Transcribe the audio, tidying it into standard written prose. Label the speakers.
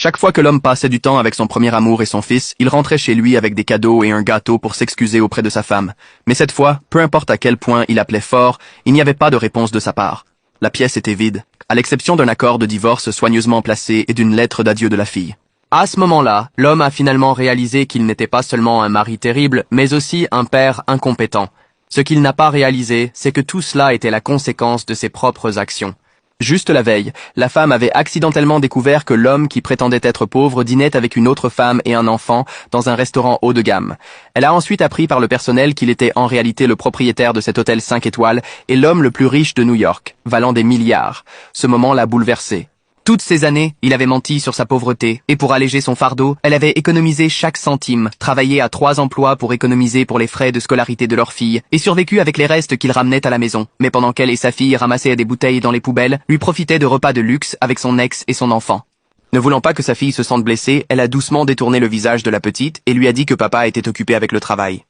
Speaker 1: Chaque fois que l'homme passait du temps avec son premier amour et son fils, il rentrait chez lui avec des cadeaux et un gâteau pour s'excuser auprès de sa femme. Mais cette fois, peu importe à quel point il appelait fort, il n'y avait pas de réponse de sa part. La pièce était vide, à l'exception d'un accord de divorce soigneusement placé et d'une lettre d'adieu de la fille. À ce moment-là, l'homme a finalement réalisé qu'il n'était pas seulement un mari terrible, mais aussi un père incompétent. Ce qu'il n'a pas réalisé, c'est que tout cela était la conséquence de ses propres actions. Juste la veille, la femme avait accidentellement découvert que l'homme qui prétendait être pauvre dînait avec une autre femme et un enfant dans un restaurant haut de gamme. Elle a ensuite appris par le personnel qu'il était en réalité le propriétaire de cet hôtel 5 étoiles et l'homme le plus riche de New York, valant des milliards. Ce moment l'a bouleversée. Toutes ces années, il avait menti sur sa pauvreté, et pour alléger son fardeau, elle avait économisé chaque centime, travaillé à 3 emplois pour économiser pour les frais de scolarité de leur fille, et survécu avec les restes qu'il ramenait à la maison. Mais pendant qu'elle et sa fille ramassaient des bouteilles dans les poubelles, lui profitaient de repas de luxe avec son ex et son enfant. Ne voulant pas que sa fille se sente blessée, elle a doucement détourné le visage de la petite et lui a dit que papa était occupé avec le travail.